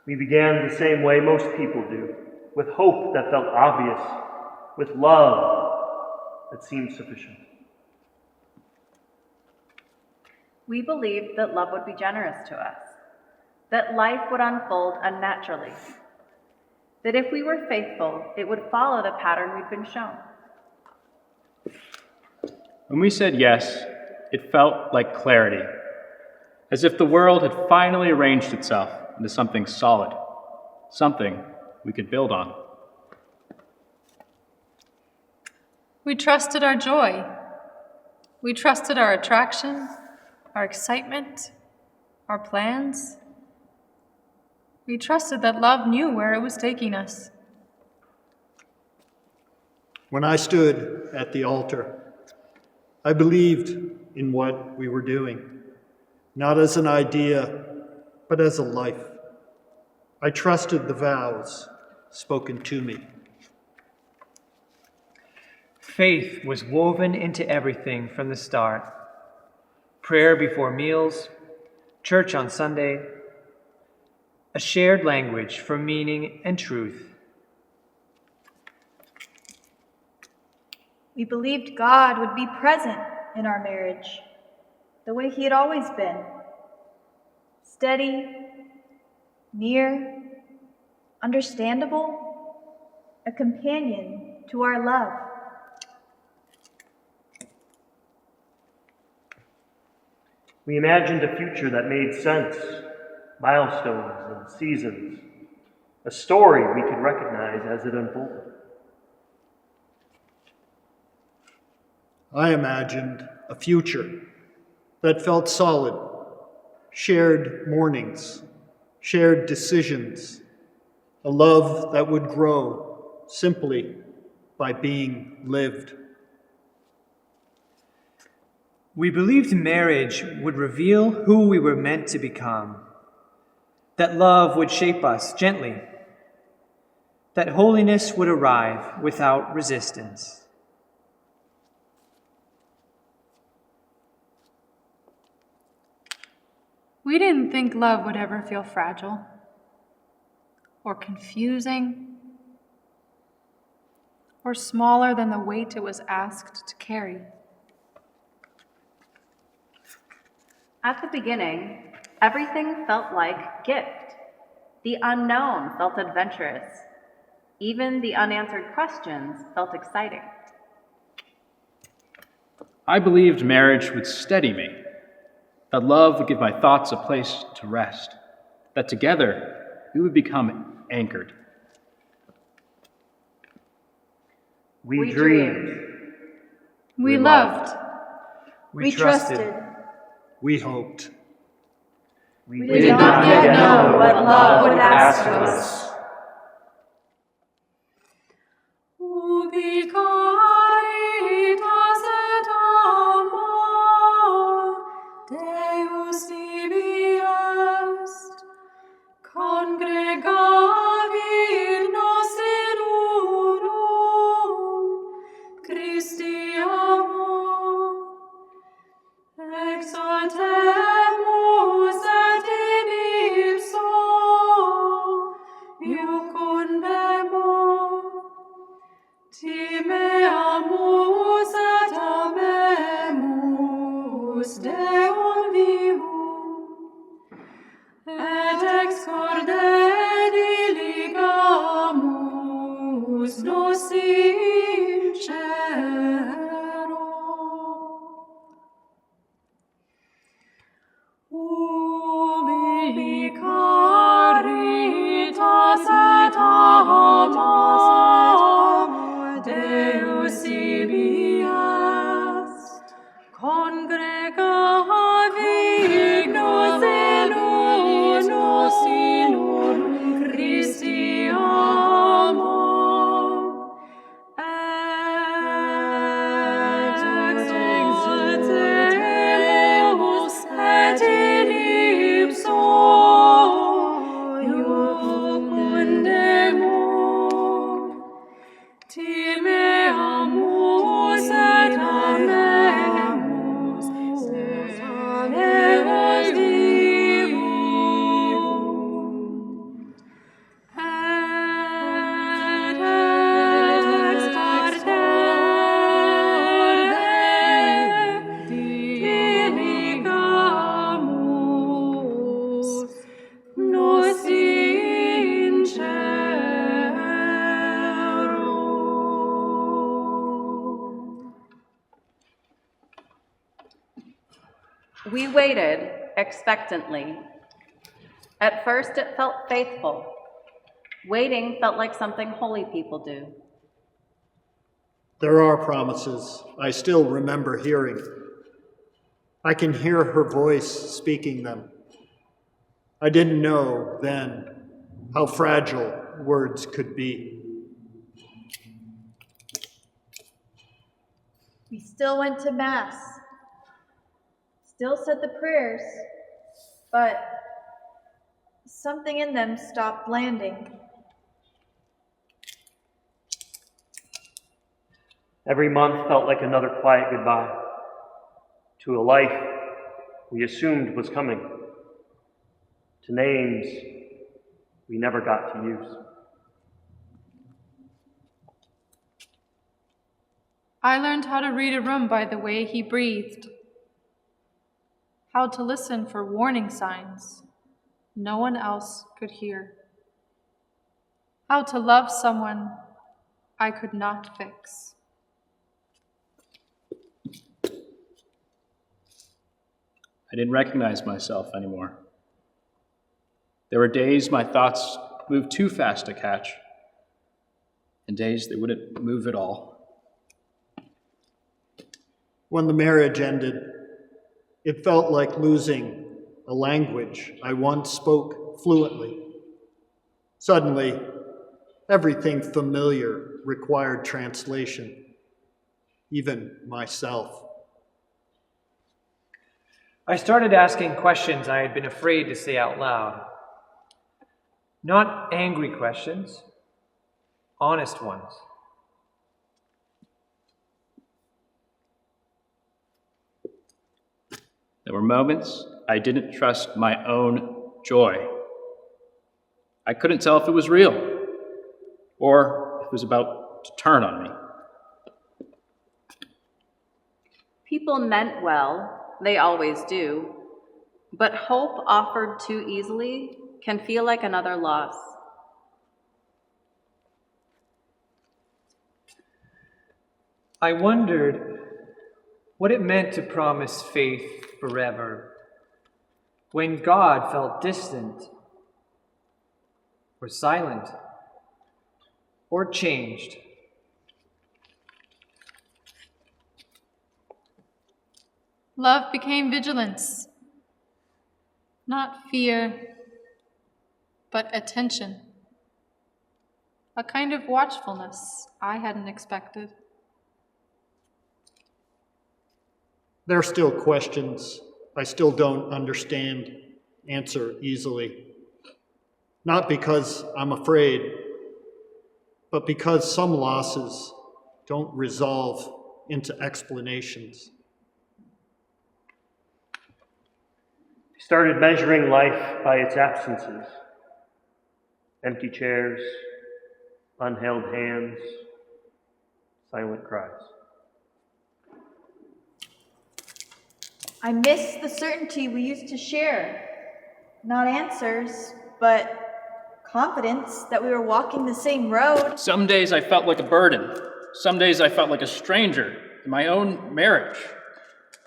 We began the same way most people do, with hope that felt obvious, with love that seemed sufficient. We believed that love would be generous to us, that life would unfold unnaturally, that if we were faithful, it would follow the pattern we'd been shown. When we said yes, it felt like clarity, as if the world had finally arranged itself into something solid, something we could build on. We trusted our joy. We trusted our attraction, our excitement, our plans. We trusted that love knew where it was taking us. When I stood at the altar, I believed in what we were doing, not as an idea, but as a life. I trusted the vows spoken to me. Faith was woven into everything from the start. Prayer before meals, church on Sunday, a shared language for meaning and truth. We believed God would be present in our marriage, the way he had always been. Steady, near, understandable, a companion to our love. We imagined a future that made sense, milestones and seasons, a story we could recognize as it unfolded. I imagined a future that felt solid, shared mornings, shared decisions, a love that would grow simply by being lived. We believed marriage would reveal who we were meant to become, that love would shape us gently, that holiness would arrive without resistance. We didn't think love would ever feel fragile or confusing or smaller than the weight it was asked to carry. At the beginning, everything felt like gift. The unknown felt adventurous. Even the unanswered questions felt exciting. I believed marriage would steady me, that love would give my thoughts a place to rest, that together we would become anchored. We dreamed. We loved. We trusted. We hoped. We did not yet know what love would ask of us. Ubi Caritas et amor, Deus ibi est, congregavit nos in unum, Christi amor, exaltemus et in ipso iucundemur, timeamus et amemus Deum vivum, et ex corde diligamus nos in cielo. Ubi Caritas et amor, Deus ibi est, congregavit nos in unum, Christi amor, We waited expectantly. At first it felt faithful. Waiting felt like something holy people do. There are promises I still remember hearing. I can hear her voice speaking them. I didn't know then how fragile words could be. We still went to Mass, still said the prayers, but something in them stopped landing. Every month felt like another quiet goodbye to a life we assumed was coming, to names we never got to use. I learned how to read a room by the way he breathed, how to listen for warning signs no one else could hear, how to love someone I could not fix. I didn't recognize myself anymore. There were days my thoughts moved too fast to catch, and days they wouldn't move at all. When the marriage ended, it felt like losing a language I once spoke fluently. Suddenly, everything familiar required translation, even myself. I started asking questions I had been afraid to say out loud. Not angry questions, honest ones. There were moments I didn't trust my own joy. I couldn't tell if it was real or if it was about to turn on me. People meant well, they always do, but hope offered too easily can feel like another loss. I wondered what it meant to promise faith forever when God felt distant or silent or changed. Love became vigilance, not fear, but attention. A kind of watchfulness I hadn't expected. There are still questions I still don't answer easily. Not because I'm afraid, but because some losses don't resolve into explanations. I started measuring life by its absences. Empty chairs, unheld hands, silent cries. I miss the certainty we used to share. Not answers, but confidence that we were walking the same road. Some days I felt like a burden. Some days I felt like a stranger in my own marriage.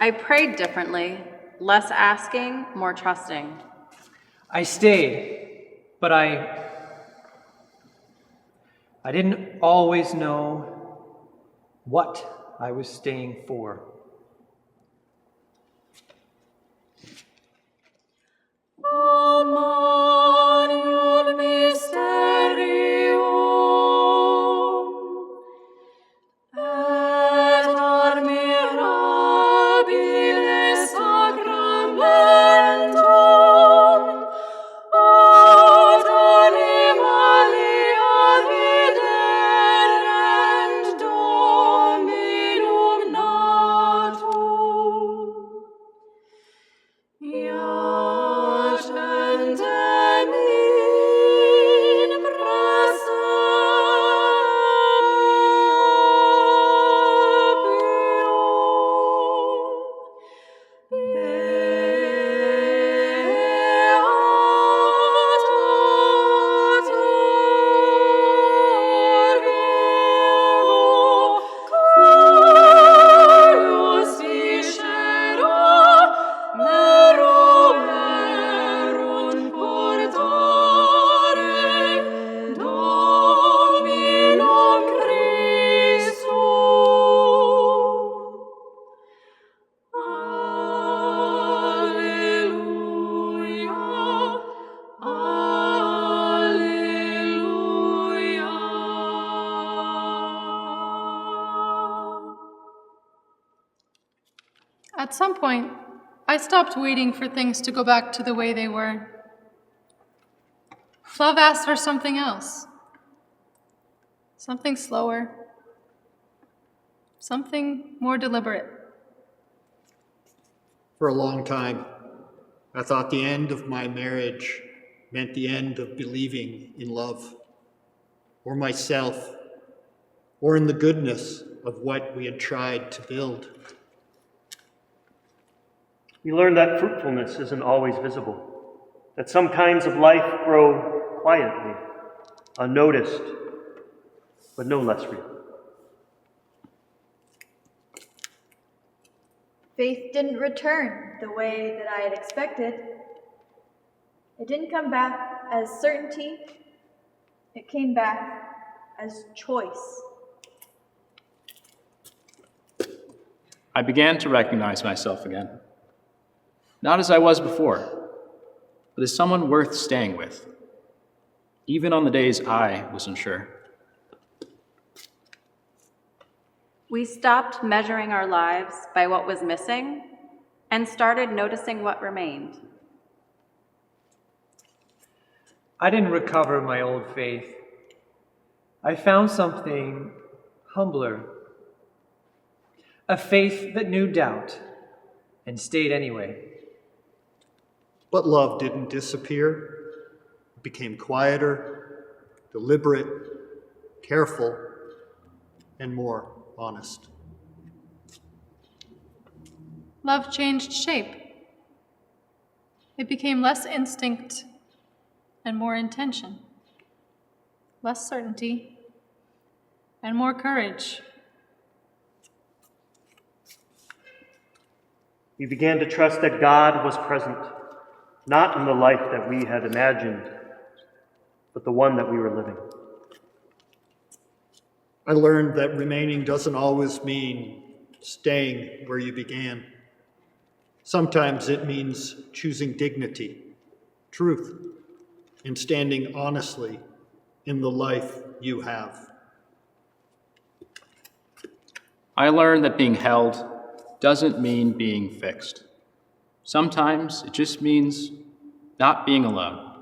I prayed differently, less asking, more trusting. I stayed, but I didn't always know what I was staying for. Mysterium, et admirabile sacramentum, ad animalia viderent Dominum natum. Iacentem in At some point, I stopped waiting for things to go back to the way they were. Love asked for something else. Something slower. Something more deliberate. For a long time, I thought the end of my marriage meant the end of believing in love, or myself, or in the goodness of what we had tried to build. We learned that fruitfulness isn't always visible, that some kinds of life grow quietly, unnoticed, but no less real. Faith didn't return the way that I had expected. It didn't come back as certainty. It came back as choice. I began to recognize myself again. Not as I was before, but as someone worth staying with, even on the days I was unsure. We stopped measuring our lives by what was missing and started noticing what remained. I didn't recover my old faith. I found something humbler. A faith that knew doubt and stayed anyway. But love didn't disappear. It became quieter, deliberate, careful, and more honest. Love changed shape. It became less instinct and more intention, less certainty and more courage. We began to trust that God was present, not in the life that we had imagined, but the one that we were living. I learned that remaining doesn't always mean staying where you began. Sometimes it means choosing dignity, truth, and standing honestly in the life you have. I learned that being held doesn't mean being fixed. Sometimes it just means not being alone.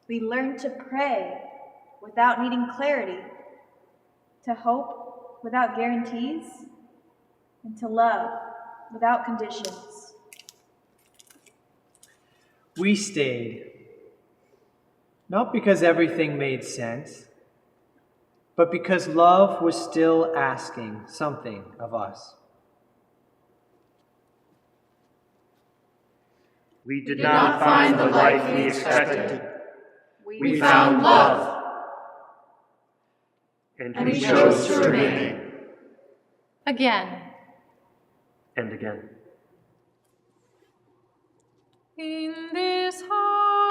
We learned to pray without needing clarity, to hope without guarantees, and to love without conditions. We stayed, not because everything made sense, but because love was still asking something of us. We did not find the life we expected. We found love. And we chose to remain. Again. And again. In this heart.